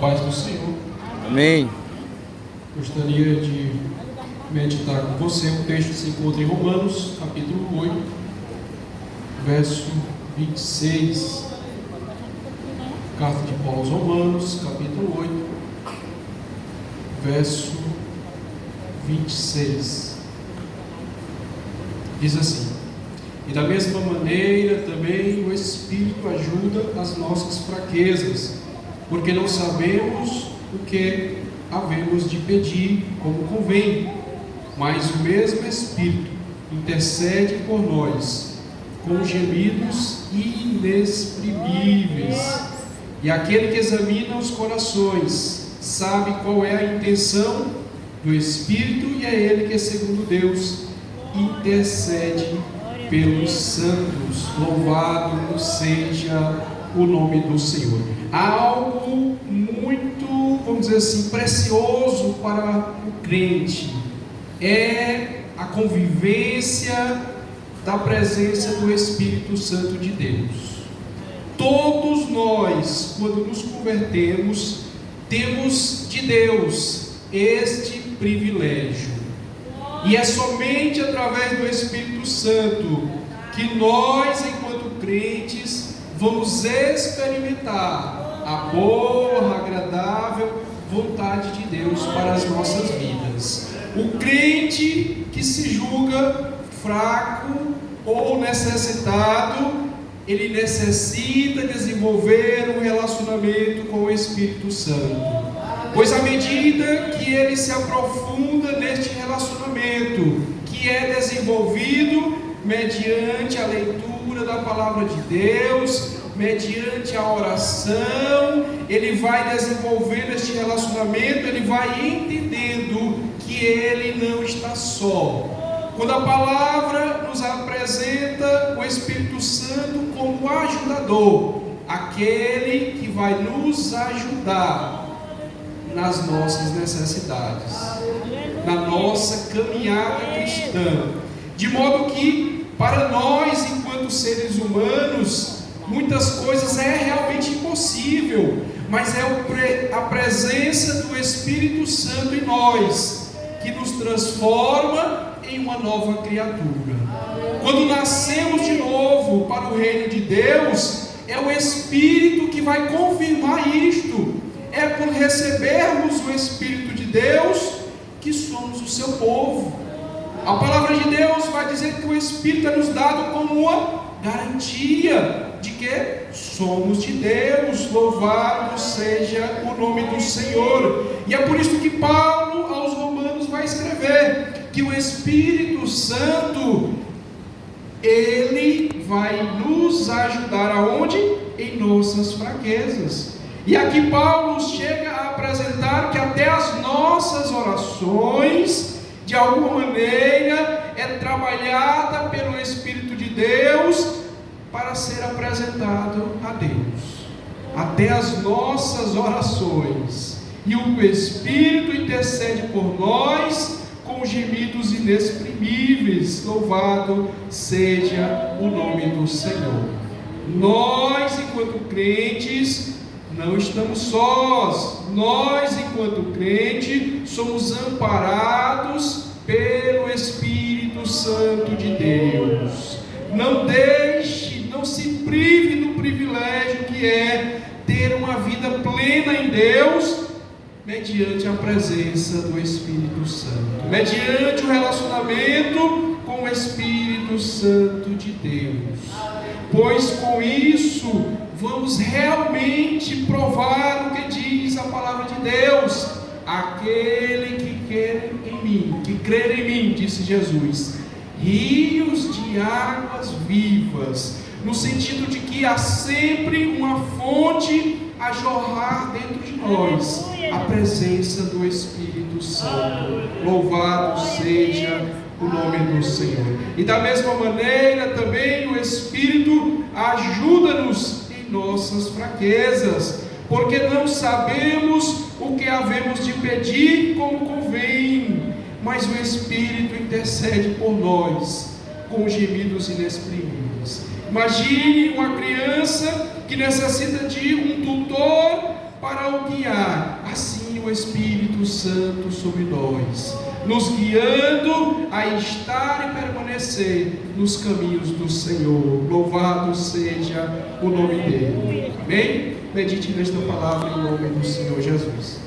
paz do Senhor. Amém. Gostaria de meditar com você. O texto se encontra em Romanos, capítulo 8, verso 26. Carta de Paulo aos Romanos, capítulo 8, verso 26. Diz assim: e da mesma maneira também o Espírito ajuda as nossas fraquezas, porque não sabemos o que havemos de pedir como convém, mas o mesmo Espírito intercede por nós com gemidos inexprimíveis. E aquele que examina os corações sabe qual é a intenção do Espírito, e é ele que, segundo Deus, intercede pelos santos. Louvado seja o nome do Senhor. Há algo muito, vamos dizer assim, precioso para o crente: é a convivência da presença do Espírito Santo de Deus. Todos nós, quando nos convertemos, temos de Deus este privilégio, e é somente através do Espírito Santo que nós, enquanto crentes, vamos experimentar a boa, agradável vontade de Deus para as nossas vidas. O crente que se julga fraco ou necessitado, ele necessita desenvolver um relacionamento com o Espírito Santo, pois à medida que ele se aprofunda neste relacionamento, que é desenvolvido mediante a leitura da palavra de Deus, mediante a oração, ele vai desenvolvendo este relacionamento, ele vai entendendo que ele não está só. Quando a palavra nos apresenta o Espírito Santo como ajudador, aquele que vai nos ajudar nas nossas necessidades, na nossa caminhada cristã, de modo que para nós, enquanto seres humanos, muitas coisas é realmente impossível, mas é a presença do Espírito Santo em nós que nos transforma em uma nova criatura. Quando nascemos de novo para o reino de Deus, é o Espírito que vai confirmar isto. É por recebermos o Espírito de Deus que somos o seu povo. A palavra de Deus vai dizer que o Espírito é nos dado como uma garantia de que somos de Deus. Louvado seja o nome do Senhor. E é por isso que Paulo aos Romanos vai escrever que o Espírito Santo, ele vai nos ajudar aonde? Em nossas fraquezas. E aqui Paulo chega a apresentar que até as nossas orações, de alguma maneira, é trabalhada pelo Espírito de Deus para ser apresentado a Deus. Até as nossas orações. E o Espírito intercede por nós com gemidos inexprimíveis. Louvado seja o nome do Senhor. Nós, enquanto crentes, não estamos sós. Nós, enquanto crentes, somos amparados pelo Espírito Santo de Deus. Não deixe, não se prive do privilégio que é ter uma vida plena em Deus, mediante a presença do Espírito Santo, mediante o relacionamento com o Espírito Santo de Deus, pois com isso vamos realmente provar o que diz a palavra de Deus: aquele que crer em mim, disse Jesus, rios de águas vivas, no sentido de que há sempre uma fonte a jorrar dentro de nós, a presença do Espírito Santo. Louvado seja o nome do Senhor. E da mesma maneira também o Espírito ajuda-nos em nossas fraquezas, porque não sabemos o que havemos de pedir como convém, mas o Espírito intercede por nós com gemidos inexprimíveis. Imagine uma criança que necessita de um tutor para o guiar. Assim o Espírito Santo sobre nós, nos guiando a estar e permanecer nos caminhos do Senhor. Louvado seja o nome dele. Amém? Medite nesta palavra em nome do Senhor Jesus.